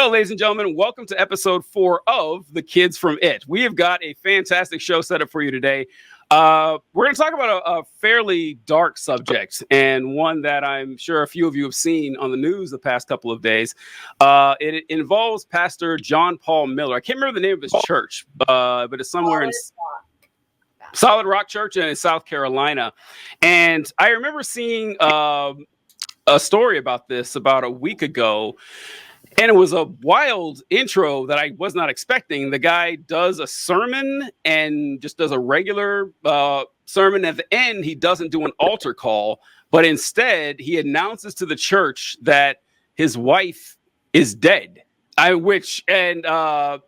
Hello, ladies and gentlemen. Welcome to episode 4 of The Kids from It. We have got a fantastic show set up for you today. We're going to talk about a fairly dark subject, and one that I'm sure a few of you have seen on the news the past couple of days. It involves Pastor John Paul Miller. I can't remember the name of his church, but it's somewhere in Solid Rock Church in South Carolina. And I remember seeing a story about this about a week ago. And it was a wild intro that I was not expecting. The guy does a sermon and just does a regular sermon. At the end, he doesn't do an altar call, but instead he announces to the church that his wife is dead. And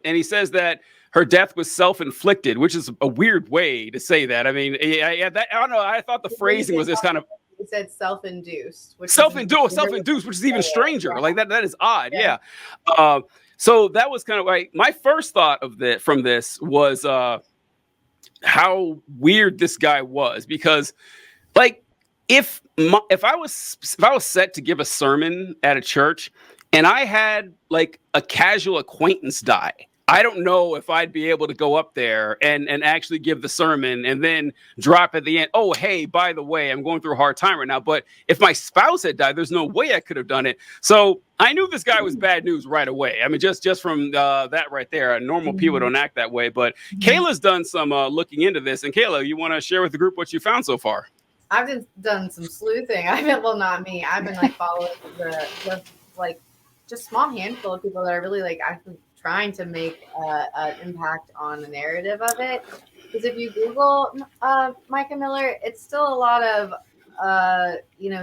he says that her death was self-inflicted, which is a weird way to say that. I mean, I don't know. I thought the phrasing was just kind of. It said self-induced, which is even stranger. Yeah. Like that is odd. Yeah. So that was kind of like my first thought from this was how weird this guy was, because like if I was set to give a sermon at a church and I had like a casual acquaintance die, I don't know if I'd be able to go up there and actually give the sermon and then drop at the end, oh, hey, by the way, I'm going through a hard time right now. But if my spouse had died, there's no way I could have done it. So I knew this guy was bad news right away. I mean, just from that right there, normal people don't act that way. But Kayla's done some looking into this. And Kayla, you want to share with the group what you found so far? I've done some sleuthing. Not me. I've been like following the just small handful of people that are really like actually trying to make an impact on the narrative of it. Because if you Google Mica Miller, it's still a lot of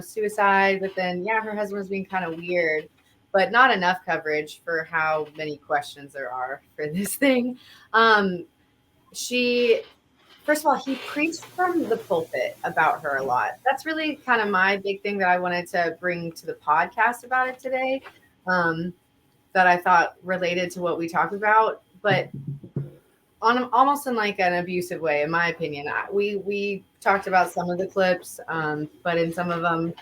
suicide, but then her husband was being kind of weird, but not enough coverage for how many questions there are for this thing. First of all, he preached from the pulpit about her a lot. That's really kind of my big thing that I wanted to bring to the podcast about it today. That I thought related to what we talked about, but on almost in like an abusive way, in my opinion. We talked about some of the clips, but in some of them,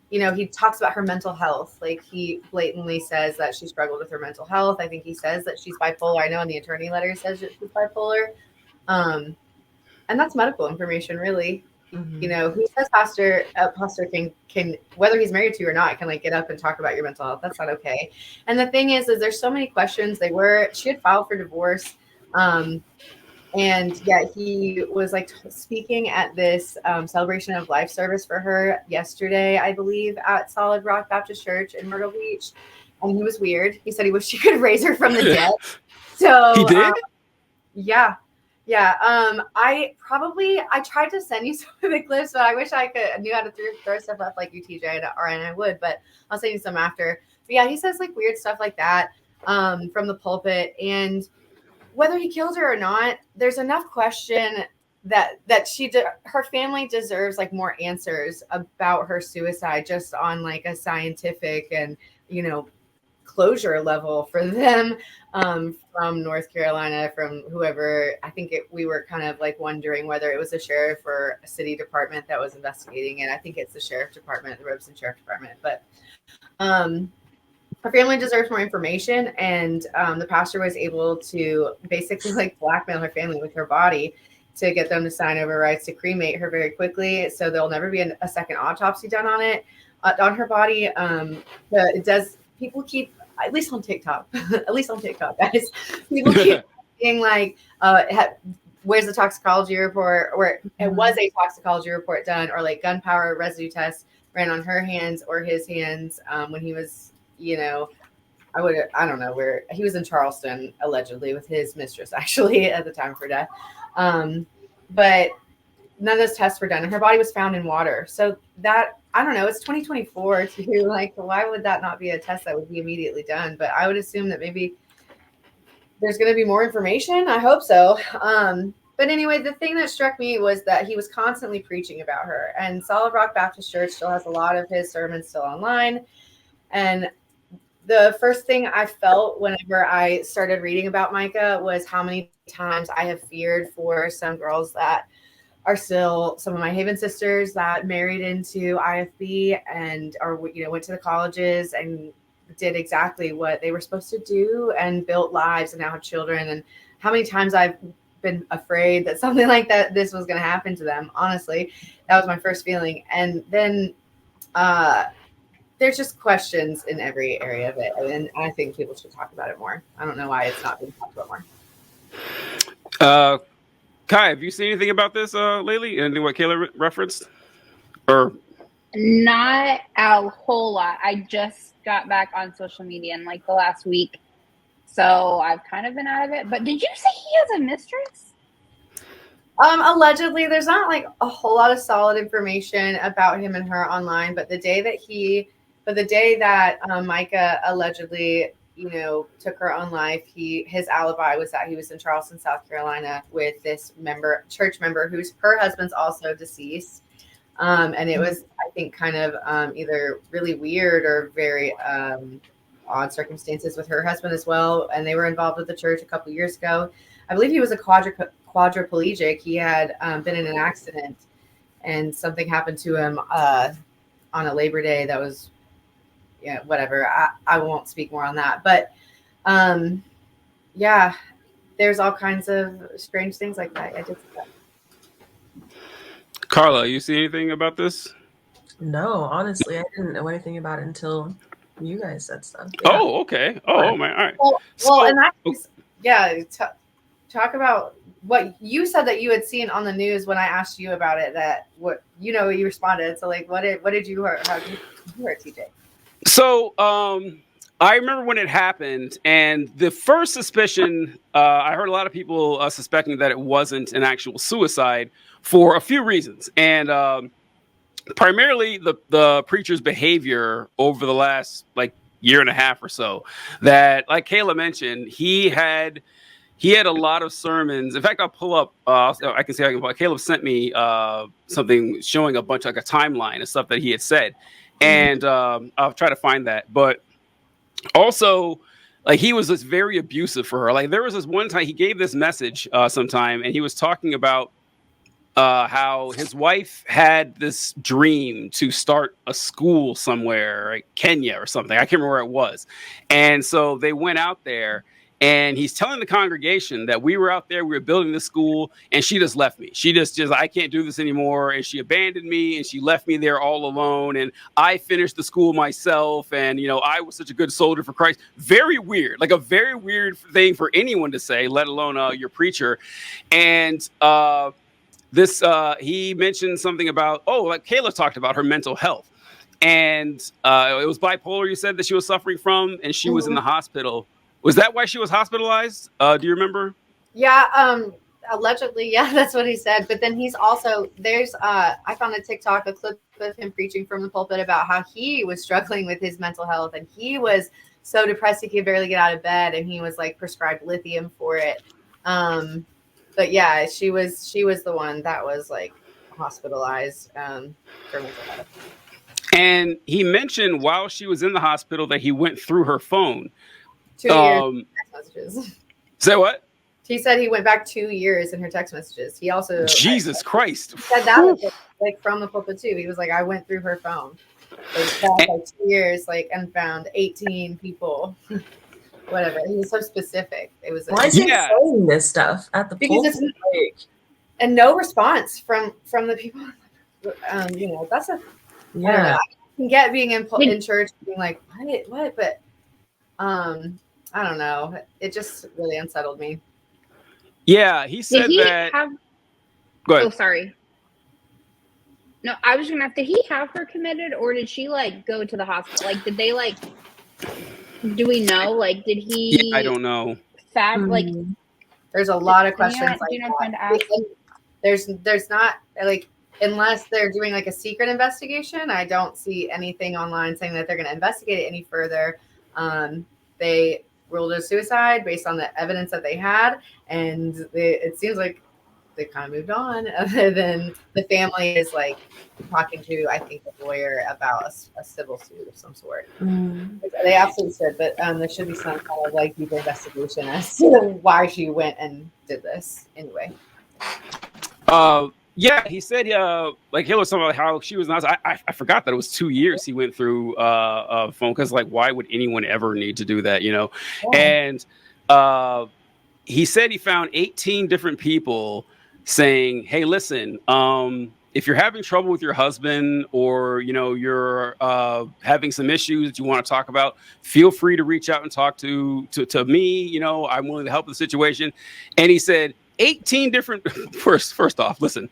he talks about her mental health. Like he blatantly says that she struggled with her mental health. I think he says that she's bipolar. I know in the attorney letter says that she's bipolar, and that's medical information, really. Mm-hmm. Who says pastor can whether he's married to you or not can like get up and talk about your mental health? That's not okay. And the thing is there's so many questions. She had filed for divorce, and he was like speaking at this celebration of life service for her yesterday, I believe, at Solid Rock Baptist Church in Myrtle Beach, and he was weird. He said he wished he could raise her from the dead. So he did. Yeah. I tried to send you some of the clips, but I wish I knew how to throw stuff up like you, TJ, and I would, but I'll send you some after. But yeah, he says like weird stuff like that from the pulpit. And whether he killed her or not, there's enough question that her family deserves like more answers about her suicide, just on like a scientific and, closure level for them, from North Carolina, from whoever. I think we were kind of like wondering whether it was a sheriff or a city department that was investigating it. I think it's the sheriff department, the Robeson Sheriff Department. But her family deserves more information, and the pastor was able to basically like blackmail her family with her body to get them to sign over rights to cremate her very quickly, so there'll never be a second autopsy done on her body. It does. People keep, at least on TikTok, guys, people keep being like, where's the toxicology report? Or it was a toxicology report done, or like gunpowder residue tests ran on her hands or his hands when he was, I don't know where he was, in Charleston, allegedly, with his mistress, actually, at the time of her death. But none of those tests were done, and her body was found in water. So that, I don't know, it's 2024 too. Like, why would that not be a test that would be immediately done? But I would assume that maybe there's going to be more information. I hope so. But anyway, the thing that struck me was that he was constantly preaching about her, and Solid Rock Baptist Church still has a lot of his sermons still online. And the first thing I felt whenever I started reading about Mica was how many times I have feared for some girls that are still some of my Haven sisters that married into IFB and went to the colleges and did exactly what they were supposed to do and built lives and now have children. And how many times I've been afraid that something like this was going to happen to them. Honestly, that was my first feeling. And then there's just questions in every area of it. And I think people should talk about it more. I don't know why it's not being talked about more. Kai, have you seen anything about this lately? Anything what Kayla referenced? Or not a whole lot. I just got back on social media in like the last week, so I've kind of been out of it. But did you say he has a mistress? Allegedly, there's not like a whole lot of solid information about him and her online. But the day that Mica allegedly, took her own life, his alibi was that he was in Charleston, South Carolina, with this church member who's her husband's also deceased. And it was, I think, kind of either really weird or very odd circumstances with her husband as well. And they were involved with the church a couple of years ago. I believe he was a quadriplegic. He had been in an accident and something happened to him on a Labor Day that was, whatever. I won't speak more on that. But there's all kinds of strange things like that. I just see that. Carla, you see anything about this? No, honestly, I didn't know anything about it until you guys said stuff. Yeah. Oh, okay. Oh, man. All right. Well, in that case, talk about what you said that you had seen on the news when I asked you about it. That you responded. So, like, what did you hear? How did you hear, TJ? So, I remember when it happened, and the first suspicion, I heard a lot of people suspecting that it wasn't an actual suicide for a few reasons. And primarily the preacher's behavior over the last year and a half or so, that, like Kayla mentioned, he had a lot of sermons. In fact, I'll pull up, Caleb sent me something showing a bunch, like a timeline of stuff that he had said. And I'll try to find that. But also, he was just very abusive for her. Like, there was this one time he gave this message sometime, and he was talking about how his wife had this dream to start a school somewhere, like Kenya or something. I can't remember where it was. And so they went out there, and he's telling the congregation that we were out there, we were building the school, and she just left me. She just I can't do this anymore. And she abandoned me, and she left me there all alone. And I finished the school myself. And, I was such a good soldier for Christ. Very weird, like a very weird thing for anyone to say, let alone your preacher. And he mentioned something about, like Kayla talked about her mental health. And it was bipolar, you said, that she was suffering from, and she was in the hospital. Was that why she was hospitalized? Do you remember? Yeah, allegedly, yeah, that's what he said. But then he's also, I found a TikTok, a clip of him preaching from the pulpit about how he was struggling with his mental health, and he was so depressed he could barely get out of bed, and he was prescribed lithium for it. But yeah, she was the one that was hospitalized for mental health. And he mentioned while she was in the hospital that he went through her phone. 2 years text messages. Say what? He said he went back 2 years in her text messages. He also Christ. Said that from the pulpit too. He was like, I went through her phone. 2 years, and found 18 people. Whatever. He was so specific. It was. Why is he saying this stuff at the pulpit? And no response from the people. That's a. Yeah. I don't know. I can get being in church, being like, what? But I don't know. It just really unsettled me. Yeah, he said that. Go ahead. Oh, sorry. No, I was gonna ask, did he have her committed, or did she go to the hospital? Did they do we know? Did he? Yeah, I don't know. There's a lot of questions. There's not unless they're doing a secret investigation. I don't see anything online saying that they're going to investigate it any further. They ruled it a suicide based on the evidence that they had, and it seems like they kind of moved on. Other than the family is talking to, I think, a lawyer about a civil suit of some sort. They absolutely should, but there should be some kind of deeper investigation as to why she went and did this anyway. Yeah, he said, like he was talking about how she was nice. I forgot that it was 2 years he went through phone, because like why would anyone ever need to do that, you know? Yeah. And he said he found 18 different people saying, "Hey, listen, if you're having trouble with your husband, or you know you're having some issues that you want to talk about, feel free to reach out and talk to me. You know, I'm willing to help with the situation." And he said 18 different. First off, listen.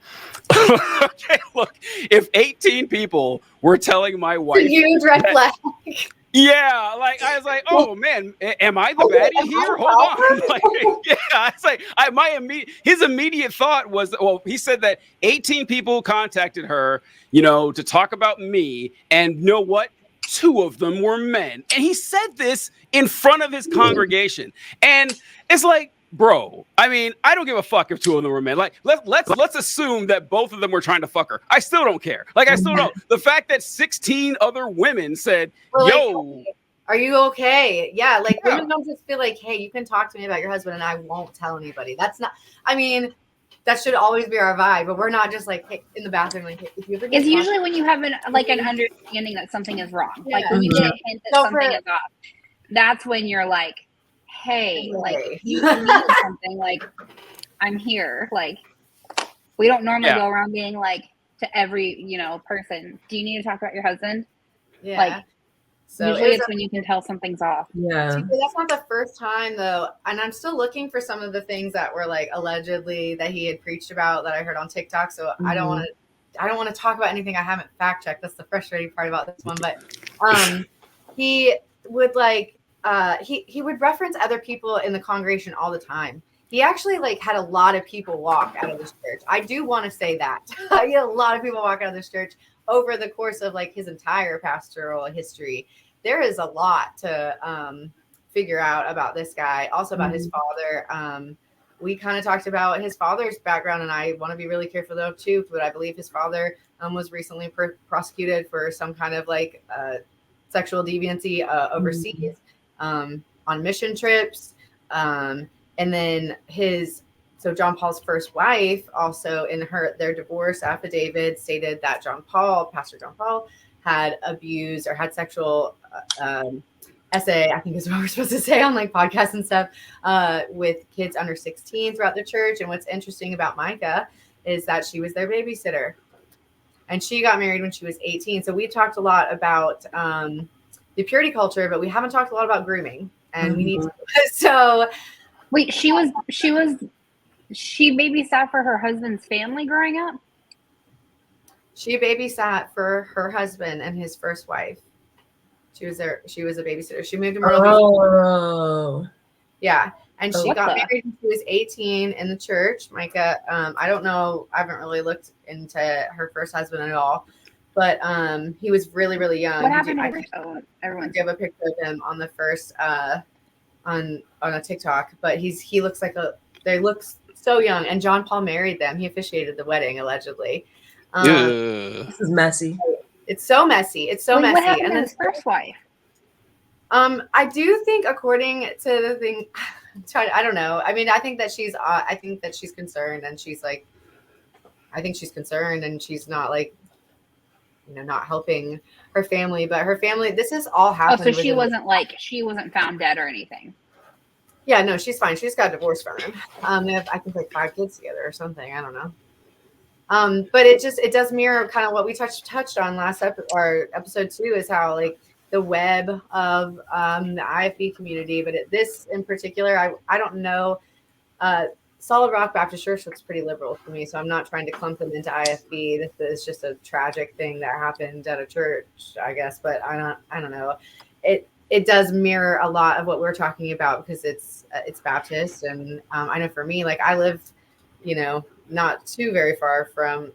Okay, look, if 18 people were telling my wife, Huge red that, flag. yeah, like I was like, oh man, am I the baddie here? Hold on, like, yeah, I was like, his immediate thought was, well, he said that 18 people contacted her, you know, to talk about me, and you know what? 2 of them were men, and he said this in front of his congregation, and it's like, bro, I mean, I don't give a fuck if 2 of them were men. Like, let's assume that both of them were trying to fuck her. I still don't care. Like, I still don't. The fact that 16 other women said, Or like, "Yo, hey, are you okay?" Yeah, like yeah. women don't just feel like, "Hey, you can talk to me about your husband, and I won't tell anybody." That's not. I mean, that should always be our vibe, but we're not just like, hey, in the bathroom, like, hey, if you ever get It's caught- usually when you have an understanding that something is wrong. Like Yeah. when you get a hint that So something for- is off. That's when you're like, hey, like Hey. you need something, like I'm here. Like we don't normally Yeah. go around being like to every, you know, person, do you need to talk about your husband? Yeah. Like So usually it's when you can tell something's off. Yeah. that's not the first time though, and I'm still looking for some of the things that were like allegedly that he had preached about that I heard on TikTok. So I don't want to talk about anything I haven't fact checked. That's the frustrating part about this one. But he would like he would reference other people in the congregation all the time. He actually like had a lot of people walk out of this church. I do want to say that he had a lot of people walk out of this church over the course of like his entire pastoral history. There is a lot to figure out about this guy, also about his father. We kind of talked about his father's background, and I want to be really careful though too, but I believe his father was recently prosecuted for some kind of like sexual deviancy overseas on mission trips. And then so John Paul's first wife also in their divorce affidavit stated that Pastor John Paul had abused or had sexual essay, I think is what we're supposed to say on like podcasts and stuff, with kids under 16 throughout the church. And what's interesting about Mica is that she was their babysitter, and she got married when she was 18. So we talked a lot about the purity culture, but we haven't talked a lot about grooming, and we need to. So wait, she babysat for her husband's family growing up? She babysat for her husband and his first wife. She was a babysitter. She moved to Myrtle Beach. Yeah. And she got married when she was 18 in the church. Mica, I don't know. I haven't really looked into her first husband at all. But he was really, really young. What happened to everyone? Give a picture of him on the first on a TikTok. But he looks like they look so young. And John Paul married them. He officiated the wedding allegedly. This is messy. It's so messy. It's so messy. What happened and to then his first wife? I do think, according to the thing, I don't know. I mean, I think that she's concerned, and she's like, I think she's concerned, and she's not like, you know, not helping her family. But her family, this is all happened. Oh, so she wasn't found dead or anything. Yeah, no, she's fine. She just got divorced from him. They have, I think, like 5 kids together or something. I don't know. But it does mirror kind of what we touched on last episode 2, is how like the web of the IFB community. But this in particular, I don't know. Solid Rock Baptist Church looks pretty liberal to me, so I'm not trying to clump them into IFB. This is just a tragic thing that happened at a church, I guess. But I don't know. It does mirror a lot of what we're talking about, because it's Baptist, and I know for me, like I live, you know, not too very far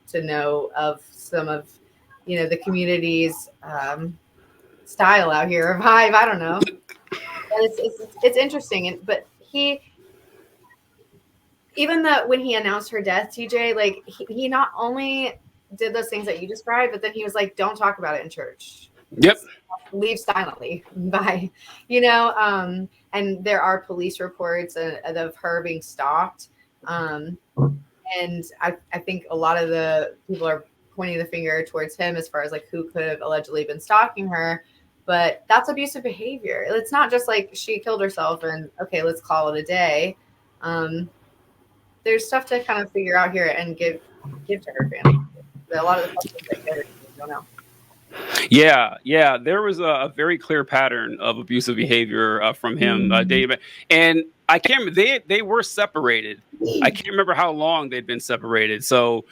to know of some of, you know, the community's style out here, or vibe. I don't know. But it's interesting, but even when he announced her death, TJ, like he not only did those things that you described, but then he was like, "Don't talk about it in church." Yep. Leave silently. Bye. You know, and there are police reports of her being stalked. And I think a lot of the people are pointing the finger towards him as far as like who could have allegedly been stalking her. But that's abusive behavior. It's not just like she killed herself and okay, let's call it a day. There's stuff to kind of figure out here and give to her family. A lot of the questions that get her, don't know. Yeah. There was a very clear pattern of abusive behavior from him, David. And I can't remember, they were separated. I can't remember how long they'd been separated. So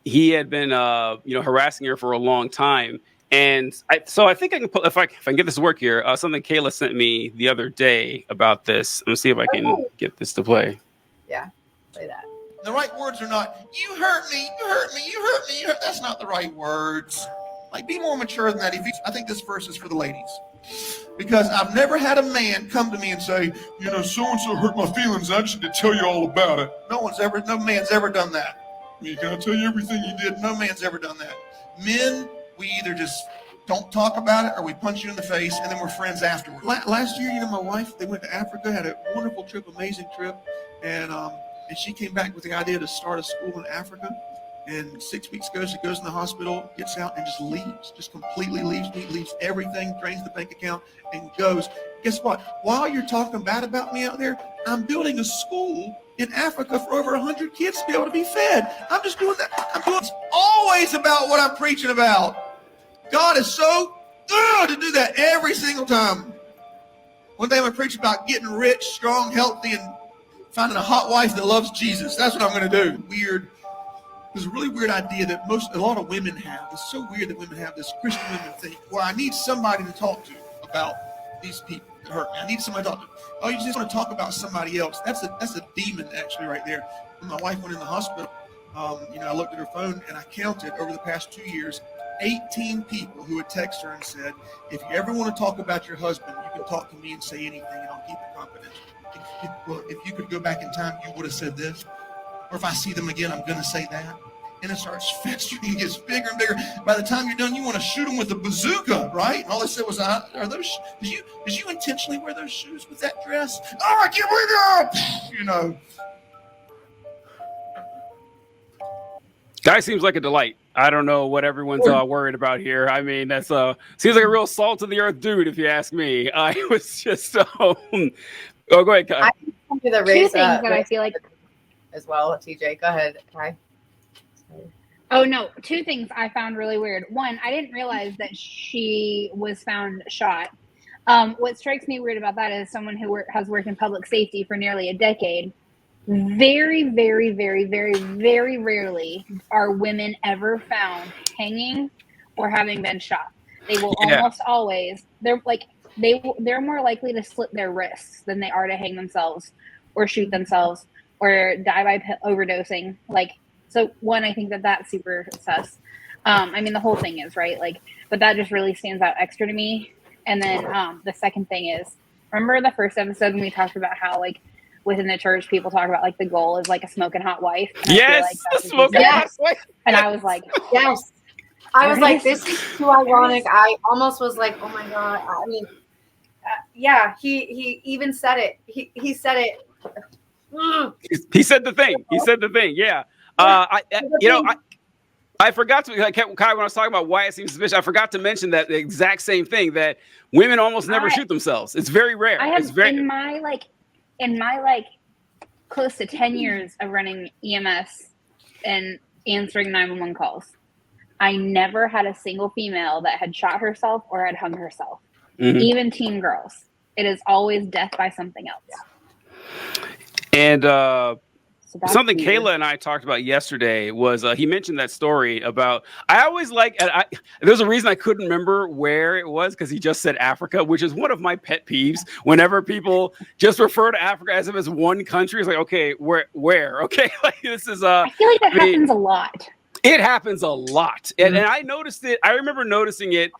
he had been harassing her for a long time. And I think I can put, if I can get this to work here, something Kayla sent me the other day about this. Let me see if I can get this to play. Yeah, play that. The right words are not, you hurt me, you hurt me, you hurt me, you hurt. That's not the right words. Like, be more mature than that. I think this verse is for the ladies. Because I've never had a man come to me and say, so-and-so hurt my feelings. I just need to tell you all about it. No man's ever done that. I mean, can I tell you everything you did? No man's ever done that. Men, we either just don't talk about it or we punch you in the face and then we're friends afterward. Last year, my wife, they went to Africa, had a wonderful trip, amazing trip. And she came back with the idea to start a school in Africa. And 6 weeks ago, she goes in the hospital, gets out, and just leaves. Just completely leaves everything, drains the bank account, and goes. Guess what? While you're talking bad about me out there, I'm building a school in Africa for over 100 kids to be able to be fed. I'm just doing that. It's always about what I'm preaching about. God is so good to do that every single time. One day I'm going to preach about getting rich, strong, healthy, and finding a hot wife that loves Jesus. That's what I'm going to do. There's a really weird idea that a lot of women have. It's so weird that women have this. Christian women think, well, I need somebody to talk to about these people that hurt me. I need somebody to talk to. Oh, you just want to talk about somebody else. That's a demon actually right there. When my wife went in the hospital, I looked at her phone and I counted over the past 2 years, 18 people who had texted her and said, if you ever want to talk about your husband, you can talk to me and say anything and I'll keep it confidential. If you could go back in time, you would have said this. Or if I see them again, I'm going to say that. And it starts festering and gets bigger and bigger. By the time you're done, you want to shoot them with a bazooka, right? And all they said was, did you intentionally wear those shoes with that dress? All right, get rid of it! Guy seems like a delight. I don't know what everyone's worried about here. I mean, that's seems like a real salt of the earth dude, if you ask me. I was just, go ahead, Kai. Two things that I feel like as well, TJ. Go ahead, Kai. Oh no, two things I found really weird. One, I didn't realize that she was found shot. What strikes me weird about that is someone who has worked in public safety for nearly a decade. Very, very, very, very, very rarely are women ever found hanging or having been shot. They will almost always. They're more likely to slit their wrists than they are to hang themselves or shoot themselves or die by overdosing. So one, I think that's super sus. I mean, the whole thing is, right? But that just really stands out extra to me. And then the second thing is, remember the first episode when we talked about how, within the church, people talk about, the goal is, a smoking hot wife? Yes, the smoking hot wife. And I was like, yes. I was like, this is too ironic. I almost was like, oh, my God. I mean, he even said it. He said it. He said the thing. Yeah. I forgot to, Kai, when I was talking about why it seems suspicious, I forgot to mention that the exact same thing, that women almost never shoot themselves. It's very rare. In my close to 10 years of running EMS and answering 911 calls, I never had a single female that had shot herself or had hung herself. Mm-hmm. Even teen girls. It is always death by something else. And something weird. Kayla and I talked about yesterday was he mentioned that story about, I always there's a reason I couldn't remember where it was, because he just said Africa, which is one of my pet peeves. Whenever people just refer to Africa as if it's one country, it's like, okay, where? Okay, this is I feel like that happens a lot. It happens a lot. And I noticed it. I remember noticing it.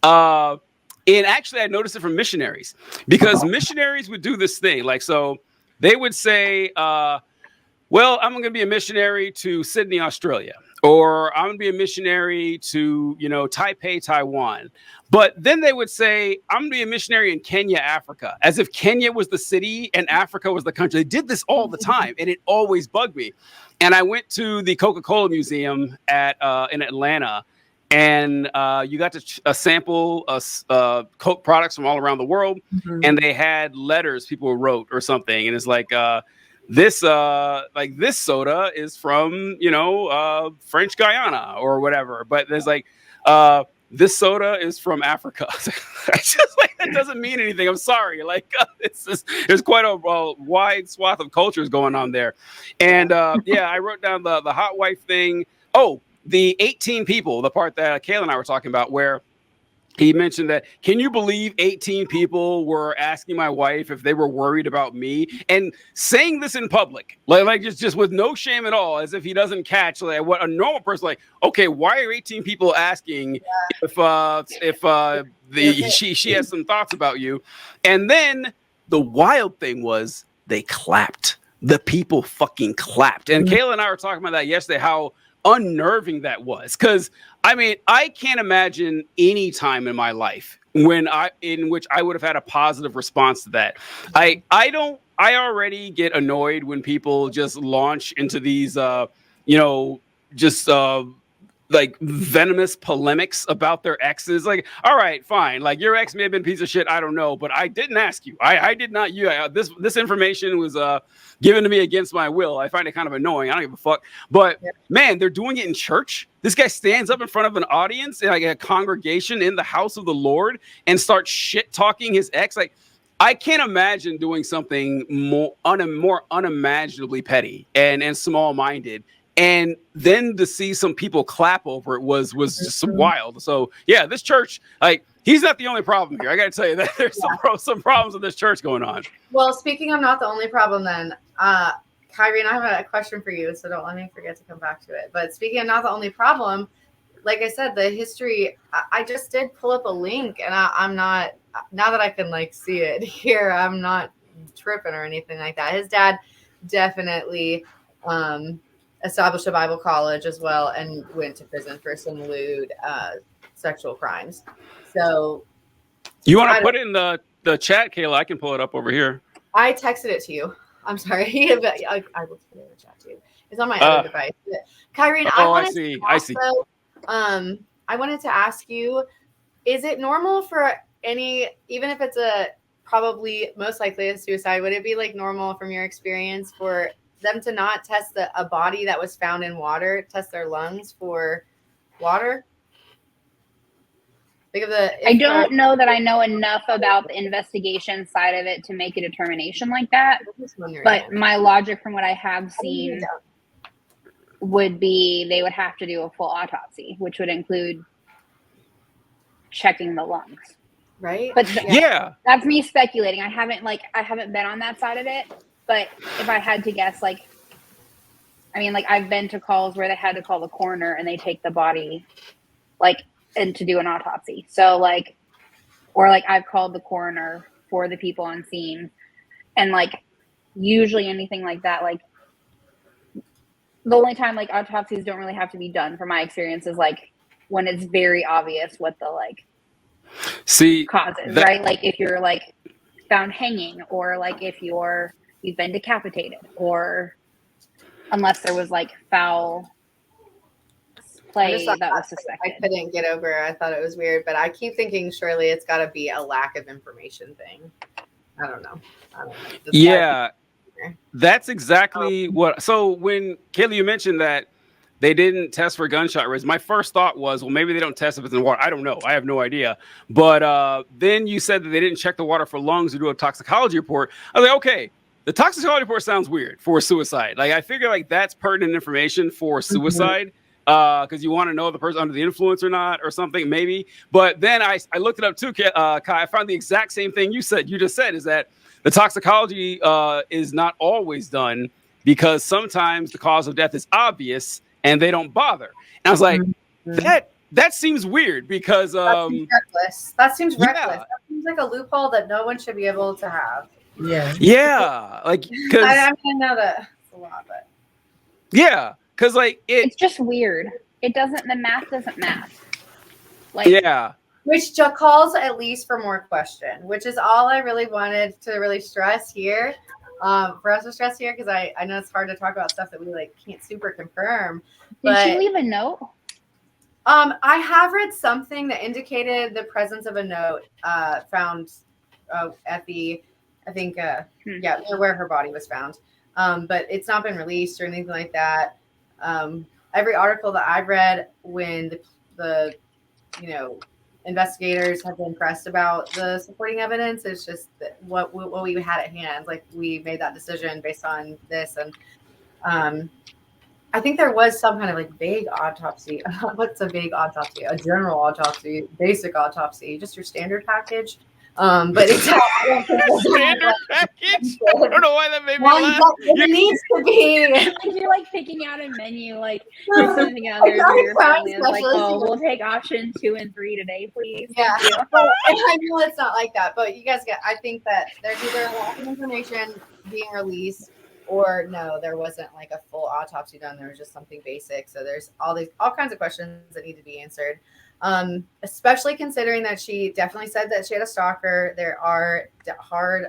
And actually, I noticed it from missionaries, because missionaries would do this thing. So they would say, well, I'm going to be a missionary to Sydney, Australia. or I'm gonna be a missionary to, Taipei, Taiwan. But then they would say, I'm gonna be a missionary in Kenya, Africa, as if Kenya was the city and Africa was the country. They did this all the time, and it always bugged me. And I went to the Coca-Cola Museum in Atlanta, and you got to sample Coke products from all around the world, and they had letters people wrote or something, and it's like, this soda is from French Guyana or whatever, but there's like this soda is from Africa. It's just like, that doesn't mean anything. I'm sorry. Like there's quite a wide swath of cultures going on there. And I wrote down the hot wife thing. Oh, the 18 people, the part that Kayla and I were talking about, where he mentioned that, can you believe 18 people were asking my wife if they were worried about me, and saying this in public, like just with no shame at all, as if he doesn't catch like what a normal person, like, okay, why are 18 people asking if she has some thoughts about you? And then the wild thing was they clapped. The people fucking clapped. And Kayla and I were talking about that yesterday, how unnerving that was, because I can't imagine any time in my life in which I would have had a positive response to that. I already get annoyed when people just launch into these like venomous polemics about their exes. Like, all right, fine. Like, your ex may have been a piece of shit. I don't know, but I didn't ask you. I did not. This information was given to me against my will. I find it kind of annoying. I don't give a fuck. But man, they're doing it in church. This guy stands up in front of an audience, like a congregation in the house of the Lord, and starts shit talking his ex. Like, I can't imagine doing something more unimaginably petty and small minded. And then to see some people clap over it was just wild. So yeah, this church, like, he's not the only problem here. I got to tell you that there's some problems with this church going on. Well, speaking of not the only problem, then, Kyrie, and I have a question for you, so don't let me forget to come back to it. But speaking of not the only problem, like I said, the history, I just did pull up a link, and I'm not, now that I can like see it here, I'm not tripping or anything like that. His dad definitely established a Bible college as well, and went to prison for some lewd sexual crimes. So you want to put it in the chat, Kayla? I can pull it up over here. I texted it to you. I'm sorry. I will put it in the chat too. It's on my other device. Kyrie, I see. I wanted to ask you, is it normal for even if it's probably most likely a suicide, would it be like normal from your experience for them to not test a body that was found in water, test their lungs for water? I don't know that I know enough about the investigation side of it to make a determination like that. But my logic from what I have seen would be they would have to do a full autopsy, which would include checking the lungs. Right. But that's me speculating. I haven't been on that side of it. But if I had to guess, I've been to calls where they had to call the coroner and they take the body, and to do an autopsy. So I've called the coroner for the people on scene, and usually anything like that, the only time autopsies don't really have to be done, from my experience, is when it's very obvious what the cause is, right? If you're found hanging, or if you've been decapitated, or unless there was foul play that was suspected. I couldn't get over it. I thought it was weird, but I keep thinking surely it's got to be a lack of information thing. I don't know. That's exactly what. So when Kayla, you mentioned that they didn't test for gunshot risk, my first thought was, well, maybe they don't test if it's in the water. I don't know. I have no idea. But then you said that they didn't check the water for lungs to do a toxicology report. I was like, okay, the toxicology report sounds weird for suicide. I figure that's pertinent information for suicide. Because you want to know if the person under the influence or not, or something, maybe. But then I looked it up too, Kai. I found the exact same thing you just said, is that the toxicology is not always done, because sometimes the cause of death is obvious and they don't bother. And I was like, that seems weird, because that seems reckless. That seems That seems like a loophole that no one should be able to have. Yeah. Because I know that it's a lot, but because like It's just weird. The math doesn't math. Yeah. Which calls at least for more question, which is all I really wanted to really stress here. For us to stress here, because I know it's hard to talk about stuff that we like can't super confirm. Did she leave a note? I have read something that indicated the presence of a note found at the, I think, where her body was found. But it's not been released or anything like that. Every article that I've read, when the investigators have been pressed about the supporting evidence, it's just what we had at hand. Like, we made that decision based on this, and I think there was some kind of like vague autopsy. What's a vague autopsy? A general autopsy, basic autopsy, just your standard package. But it's standard package. I don't know why that made me laugh. It needs to be. Like you're like picking out a menu, like something out there for your family. It's like, oh, we'll take option 2 and 3 today, please. Yeah, but I know it's not like that. But you guys I think that there's either a lot of information being released, or no, there wasn't like a full autopsy done. There was just something basic. So there's all kinds of questions that need to be answered. Especially considering that she definitely said that she had a stalker. There are hard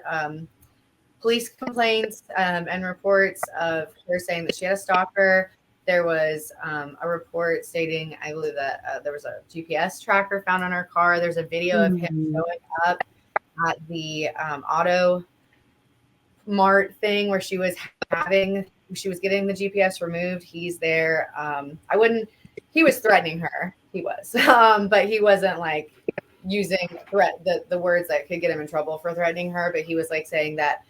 police complaints and reports of her saying that she had a stalker. There was a report stating, I believe, that there was a GPS tracker found on her car. There's a video of him showing up at the auto mart thing where she was getting the GPS removed. He's there. He was threatening her. He was, but he wasn't like using the words that could get him in trouble for threatening her. But he was like saying that,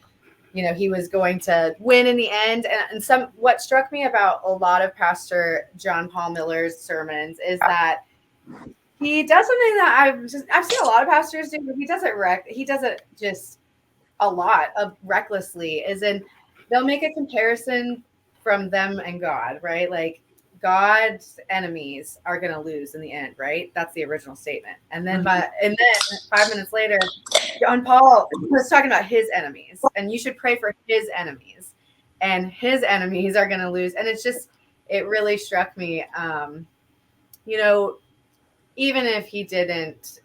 he was going to win in the end. And what struck me about a lot of Pastor John Paul Miller's sermons is that he does something that I've seen a lot of pastors do, but he does it just a lot of recklessly, is in they'll make a comparison from them and God, right? Like, God's enemies are going to lose in the end, right? That's the original statement. And then 5 minutes later, John Paul was talking about his enemies, and you should pray for his enemies, and his enemies are going to lose. And it really struck me, even if he didn't,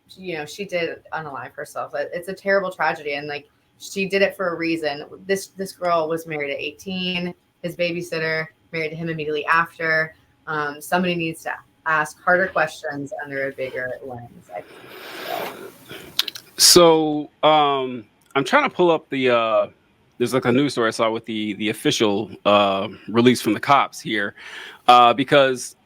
she did unalive herself. It's a terrible tragedy. And like, she did it for a reason. This girl was married at 18, his babysitter married to him immediately after. Somebody needs to ask harder questions under a bigger lens, I think. So I'm trying to pull up there's like a news story I saw with the official release from the cops here, because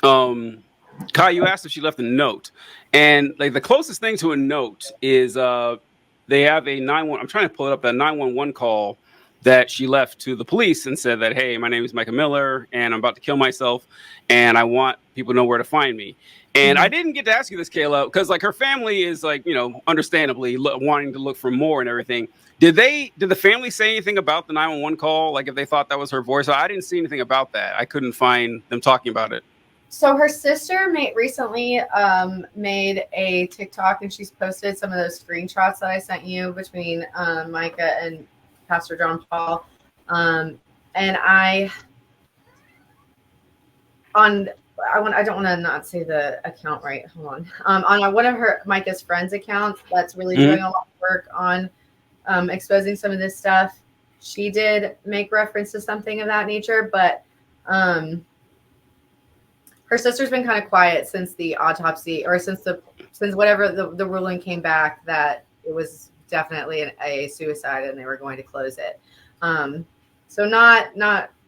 Kai, you asked if she left a note, and like the closest thing to a note is they have a 911. I'm trying to pull it up, that 911 call that she left to the police and said that, hey, my name is Mica Miller and I'm about to kill myself and I want people to know where to find me. And I didn't get to ask you this, Kayla, because like her family is like, understandably wanting to look for more and everything. Did the family say anything about the 911 call? Like if they thought that was her voice? I didn't see anything about that. I couldn't find them talking about it. So her sister recently made a TikTok, and she's posted some of those screenshots that I sent you between Mica and Pastor John Paul. And I don't want to not say the account right. Hold on. On one of Mica's friends' accounts that's really doing a lot of work on exposing some of this stuff. She did make reference to something of that nature, but her sister's been kind of quiet since the autopsy, or since whatever the ruling came back that it was definitely a suicide and they were going to close it. So not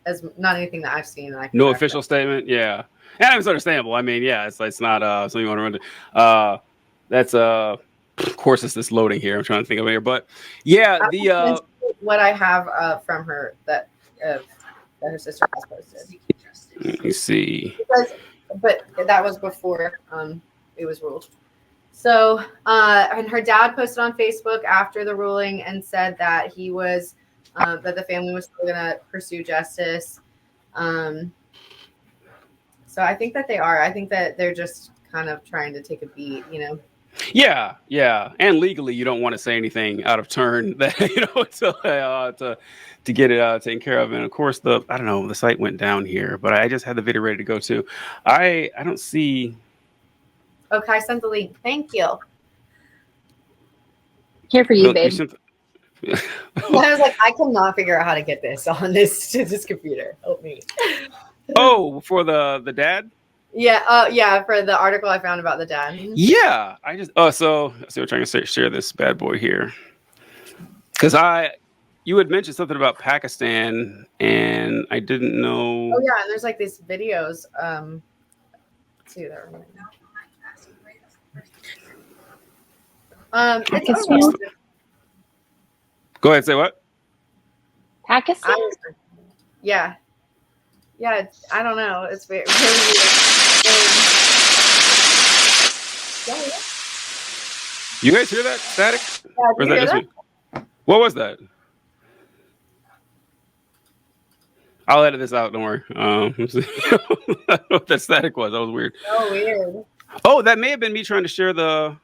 anything that I've seen. No official statement. Yeah. And it was understandable. I mean, yeah, it's not something you want to run to. That's of course it's this loading here. I'm trying to think of it here, but yeah, what I have from her that her sister has posted. Let me see. But that was before it was ruled. So, and her dad posted on Facebook after the ruling and said that he was, that the family was still going to pursue justice. So I think that they are. I think that they're just kind of trying to take a beat, Yeah, and legally, you don't want to say anything out of turn that to get it taken care of. And of course, I don't know, the site went down here, but I just had the video ready to go too. I don't see. Okay, I sent the link. Thank you. Here for you, You babe. sent I was like, I cannot figure out how to get this on this computer. Help me. Oh, for the dad. Yeah, for the article I found about the dad. Yeah, I just so we're trying to share this bad boy here because you had mentioned something about Pakistan and I didn't know. Oh yeah, and there's like these videos. Let's see there. Pakistan? Go ahead, say what? Pakistan? Yeah, I don't know. It's very You guys hear that static? Yeah, Or is that just me? What was that? I'll edit this out. Don't worry. Let's see. I don't know what that static was. That was weird. Oh, weird. Oh, that may have been me trying to share the.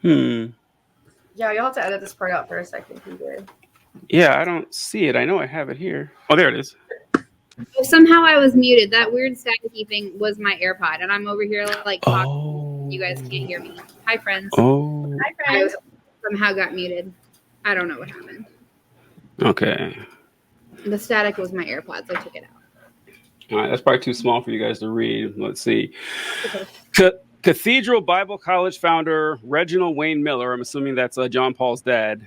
Yeah, you'll have to edit this part out first. I think you did. Yeah, I don't see it. I know I have it here. Oh, there it is. Somehow I was muted. That weird staticky thing was my AirPod, and I'm over here like talking. Oh. You guys can't hear me. Hi, friends. Oh. Hi, I friends. somehow got muted. I don't know what happened. Okay. The static was my AirPods. I took it out. All right, that's probably too small for you guys to read. Let's see. Okay. Cathedral Bible College founder Reginald Wayne Miller, I'm assuming that's John Paul's dad,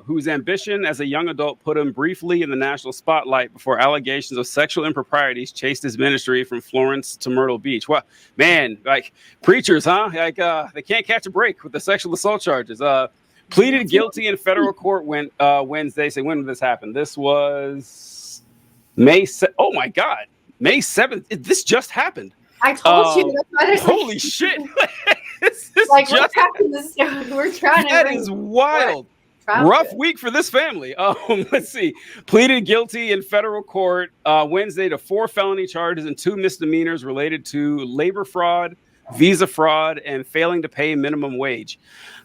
whose ambition as a young adult put him briefly in the national spotlight before allegations of sexual improprieties chased his ministry from Florence to Myrtle Beach. Well, man, like preachers, huh? Like they can't catch a break with the sexual assault charges. Pleaded guilty in federal court Wednesday. Say, when did this happen? This was oh my God, May 7th. This just happened. I told you. That's why there's Holy shit! this like just, we're trying that to. is wild. Rough week for this family. Let's see. Pleaded guilty in federal court Wednesday to 4 felony charges and 2 misdemeanors related to labor fraud, visa fraud, and failing to pay minimum wage.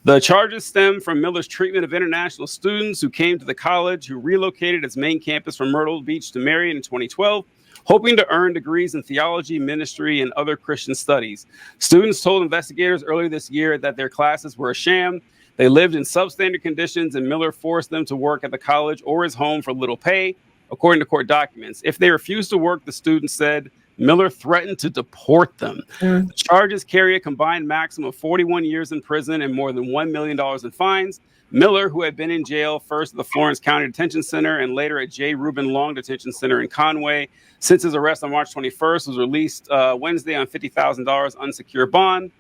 The charges stem from Miller's treatment of international students who came to the college, who relocated its main campus from Myrtle Beach to Marion in 2012. Hoping to earn degrees in theology, ministry, and other Christian studies. Students told investigators earlier this year that their classes were a sham. They lived in substandard conditions, and Miller forced them to work at the college or his home for little pay, according to court documents. If they refused to work, the students said Miller threatened to deport them. The charges carry a combined maximum of 41 years in prison and more than $1 million in fines. Miller, who had been in jail first at the Florence County Detention Center and later at J. Reuben Long Detention Center in Conway, since his arrest on March 21st, was released Wednesday on $50,000 unsecured bond.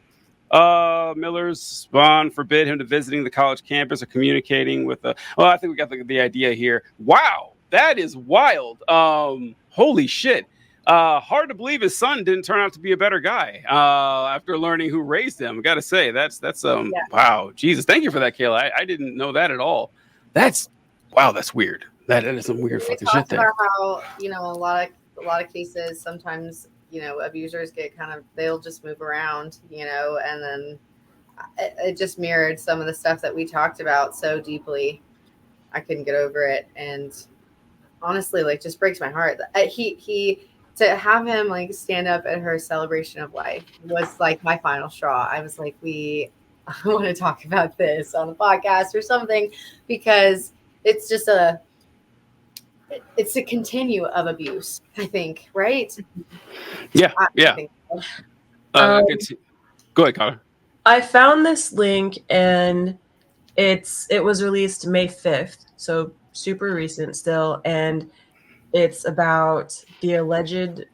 Miller's bond forbid him to visiting the college campus or communicating with I think we got the idea here. Wow, that is wild. Holy shit. Hard to believe his son didn't turn out to be a better guy after learning who raised him. I gotta say, that's wow, Jesus, thank you for that, Kayla. I didn't know that at all. That's weird. That is some weird fucking shit there. About how a lot of cases sometimes abusers get they'll just move around, and then it just mirrored some of the stuff that we talked about so deeply. I couldn't get over it, and honestly, just breaks my heart. He to have him stand up at her celebration of life was my final straw. I was like, I want to talk about this on the podcast or something, because it's just it's a continue of abuse, I think, right? Yeah. So. Go ahead, Connor. I found this link and it was released May 5th, so super recent still, and it's about the alleged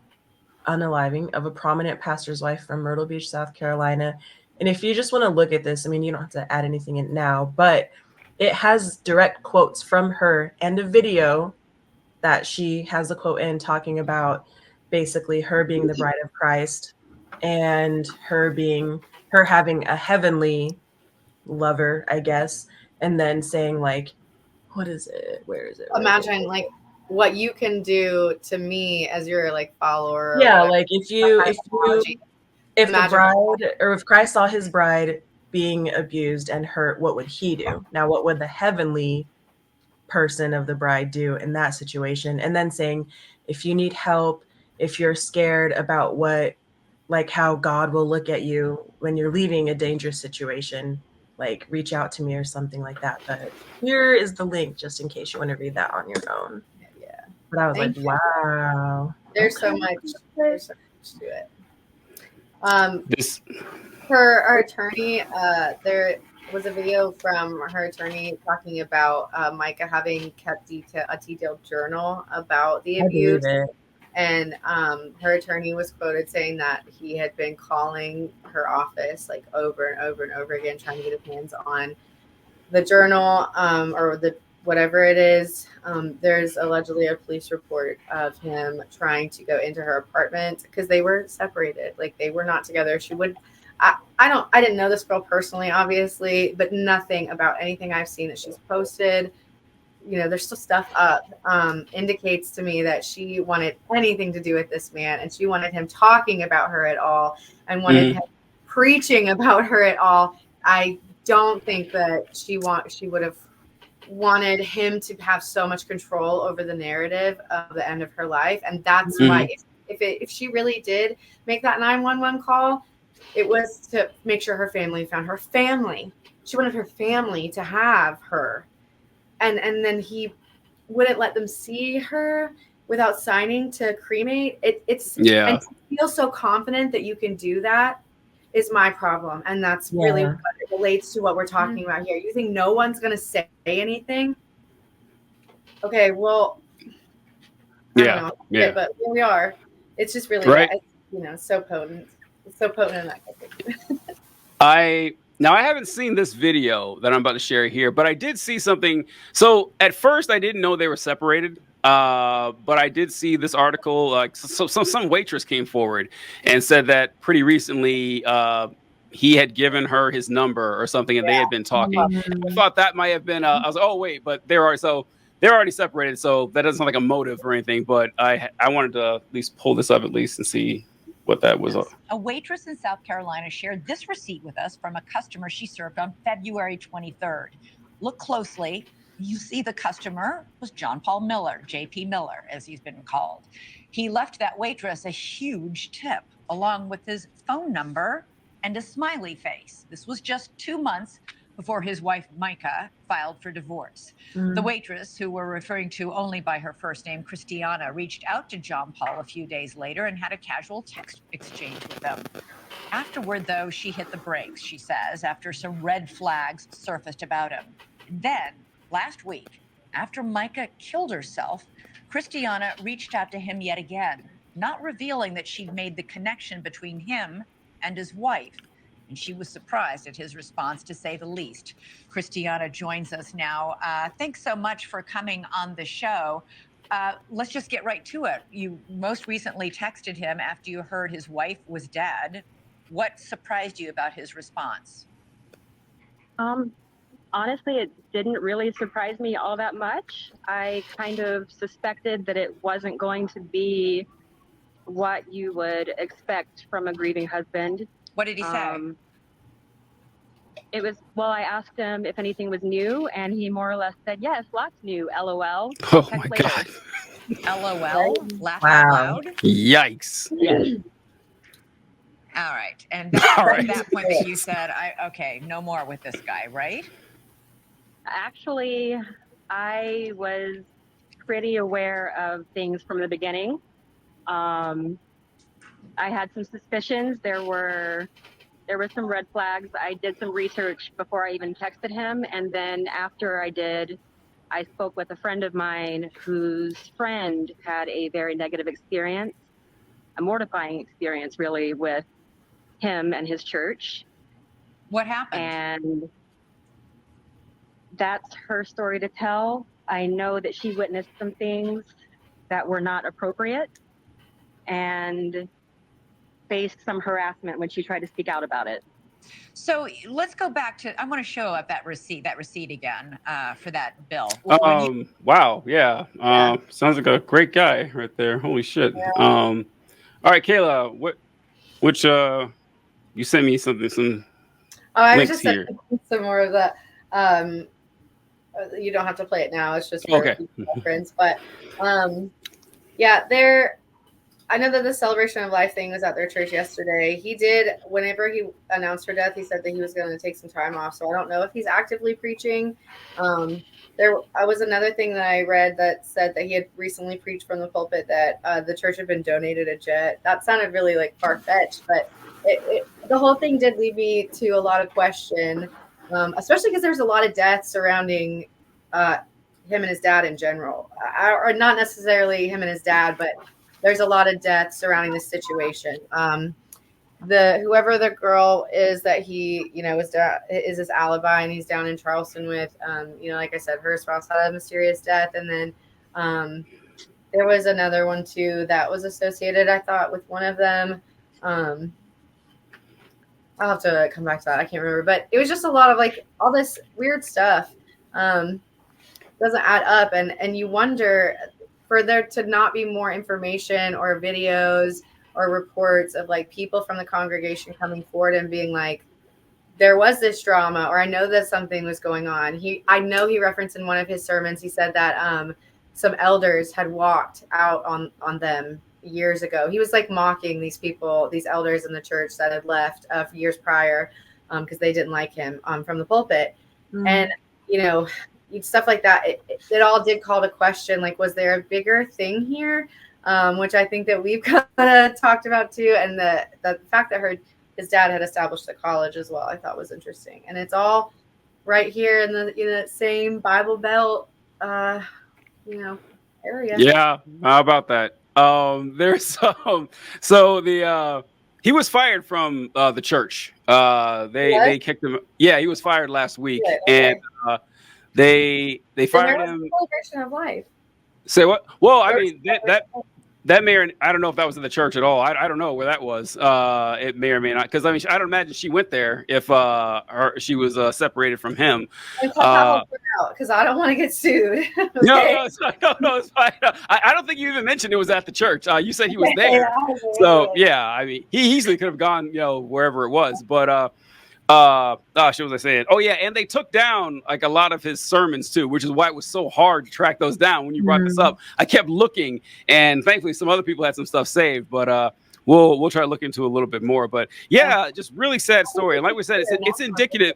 unaliving of a prominent pastor's wife from Myrtle Beach, South Carolina. And if you just want to look at this, you don't have to add anything in now, but it has direct quotes from her and a video that she has the quote in talking about basically her being the bride of Christ and her having a heavenly lover, I guess, and then saying what is it? Where is it? Imagine what you can do to me as your like follower. Or Yeah, whatever. like if the Imagine- bride, or if Christ saw his bride being abused and hurt, what would he do? Now, what would the heavenly person of the bride do in that situation? And then saying, if you need help, if you're scared about like how God will look at you when you're leaving a dangerous situation, like reach out to me or something like that. But here is the link just in case you want to read that on your own. Yeah. But I was Thank like, you. wow. There's so Okay. much. There's so much to it. This For our attorney, there was a video from her attorney talking about Mica having kept a detailed journal about the I believe abuse. it. And her attorney was quoted saying that he had been calling her office like over and over and over again, trying to get his hands on the journal or the whatever it is. There's allegedly a police report of him trying to go into her apartment because they were separated. Like they were not together. She would. I didn't know this girl personally, obviously, but nothing about anything I've seen that she's posted. You know, there's still stuff up, indicates to me that she wanted anything to do with this man, and she wanted him talking about her at all and wanted him preaching about her at all. I don't think that she would have wanted him to have so much control over the narrative of the end of her life. And that's why if she really did make that 911 call, it was to make sure her family found her family. She wanted her family to have her. And then he wouldn't let them see her without signing to cremate. It's and to feel so confident that you can do that is my problem. And that's really what it relates to what we're talking about here. You think no one's going to say anything? Okay, well, I don't know. Okay, but here we are. It's just really, so potent. It's so potent in that case. Now, I haven't seen this video that I'm about to share here, but I did see something. So at first, I didn't know they were separated. But I did see this article. Like, some waitress came forward and said that pretty recently he had given her his number or something, and they had been talking. I thought that might have been. I was like, oh wait, but they're already separated, so that doesn't sound like a motive or anything. But I wanted to at least pull this up at least and see what that was. A waitress in South Carolina shared this receipt with us from a customer she served on February 23rd. Look closely. You see the customer was John Paul Miller, JP Miller, as he's been called. He left that waitress a huge tip, along with his phone number and a smiley face. This was just 2 months before his wife, Mica, filed for divorce. The waitress, who we're referring to only by her first name, Christiana, reached out to John Paul a few days later and had a casual text exchange with him. Afterward, though, she hit the brakes, she says, after some red flags surfaced about him. Then, last week, after Mica killed herself, Christiana reached out to him yet again, not revealing that she'd made the connection between him and his wife. And she was surprised at his response, to say the least. Christiana joins us now. Thanks so much for coming on the show. Let's just get right to it. You most recently texted him after you heard his wife was dead. What surprised you about his response? Honestly, it didn't really surprise me all that much. I kind of suspected that it wasn't going to be what you would expect from a grieving husband. What did he say? It was, well, I asked him if anything was new, and he more or less said, yes, lots new, LOL. Oh my God. LOL? Laugh out loud? Yikes. Yes. All right. And at that point that you said, okay, no more with this guy, right? Actually, I was pretty aware of things from the beginning. I had some suspicions. There were some red flags. I did some research before I even texted him. And then after I did, I spoke with a friend of mine whose friend had a very negative experience, a mortifying experience, really, with him and his church. What happened? And that's her story to tell. I know that she witnessed some things that were not appropriate and faced some harassment when she tried to speak out about it. So let's go back to. I want to show up that receipt again for that bill. Wow, yeah. Sounds like a great guy right there. Holy shit. Yeah. All right, Kayla, which you sent me some I was links just here. sending some more of the. You don't have to play it now. It's just for Okay. reference. But yeah, there. I know that the celebration of life thing was at their church yesterday. He did, whenever he announced her death, he said that he was going to take some time off. So I don't know if he's actively preaching. There was another thing that I read that said that he had recently preached from the pulpit that the church had been donated a jet. That sounded really like far-fetched, but the whole thing did lead me to a lot of question, especially because there's a lot of deaths surrounding him and his dad in general, or not necessarily him and his dad, but there's a lot of deaths surrounding this situation. Whoever the girl is that he, is his alibi, and he's down in Charleston with, like I said, her spouse had a mysterious death, and then there was another one too that was associated, I thought, with one of them. I'll have to come back to that. I can't remember, but it was just a lot of like all this weird stuff. Doesn't add up, and you wonder, for there to not be more information or videos or reports of like people from the congregation coming forward and being like, there was this drama, or I know that something was going on. I know he referenced in one of his sermons, he said that some elders had walked out on them years ago. He was like mocking these people, these elders in the church that had left years prior because they didn't like him from the pulpit. Mm-hmm. And, stuff like that, it all did call to question, like, was there a bigger thing here? Which I think that we've kind of talked about too. And the fact that his dad had established a college as well, I thought was interesting. And it's all right here in the same Bible Belt, area. Yeah, how about that? There's so he was fired from the church. They kicked him. Yeah, he was fired last week, and they fired him. Celebration of life. Say what? Well, I mean that may or I don't know if that was in the church at all. I don't know where that was. It may or may not, because I mean I don't imagine she went there if she was separated from him. Because I don't want to get sued. Okay? No, it's fine. I don't think you even mentioned it was at the church. You said he was there. So yeah, I mean he easily could have gone wherever it was, but. What was I saying? Oh yeah, and they took down like a lot of his sermons too, which is why it was so hard to track those down. When you brought this up, I kept looking, and thankfully some other people had some stuff saved. But we'll try to look into a little bit more. But yeah, just really sad story. And like we said, it's indicative.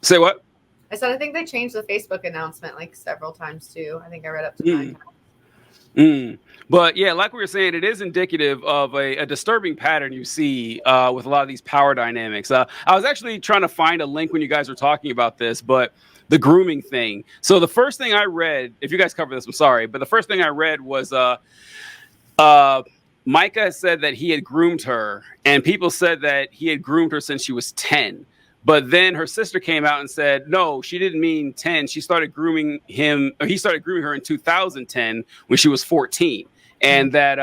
Say what? I said I think they changed the Facebook announcement like several times too. I think I read up to 9 times. But yeah, like we were saying, it is indicative of a disturbing pattern you see with a lot of these power dynamics. I was actually trying to find a link when you guys were talking about this, but the grooming thing. So the first thing I read, if you guys cover this, I'm sorry, but the first thing I read was Mica said that he had groomed her, and people said that he had groomed her since she was 10. But then her sister came out and said, no, she didn't mean 10. She started grooming him, or he started grooming her in 2010 when she was 14. And that,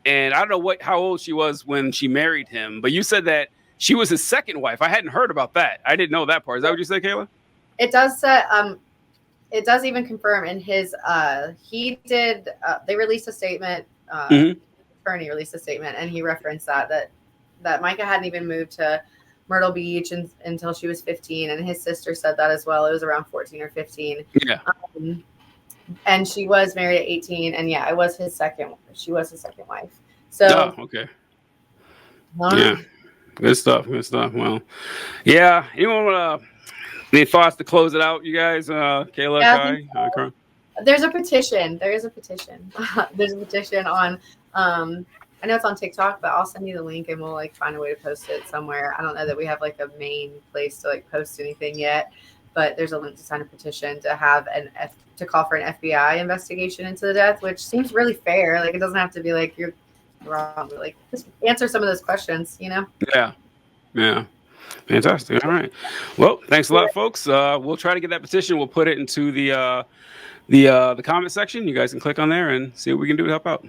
and I don't know how old she was when she married him, but you said that she was his second wife. I hadn't heard about that. I didn't know that part. Is that what you said, Kayla? It does it does even confirm in his, they released a statement, attorney released a statement, and he referenced that Mica hadn't even moved to Myrtle Beach until she was 15. And his sister said that as well. It was around 14 or 15. Yeah. And she was married at 18, and yeah, she was his second wife. So okay. Yeah. Good stuff. Well, yeah. Anyone want any thoughts to close it out, you guys? Kayla, Kai? There's a petition. There's a petition on I know it's on TikTok, but I'll send you the link and we'll like find a way to post it somewhere. I don't know that we have like a main place to like post anything yet, but there's a link to sign a petition to have to call for an FBI investigation into the death, which seems really fair. Like it doesn't have to be like you're wrong, but like just answer some of those questions, Yeah. Fantastic. All right. Well, thanks a lot, folks. We'll try to get that petition. We'll put it into the comment section. You guys can click on there and see what we can do to help out.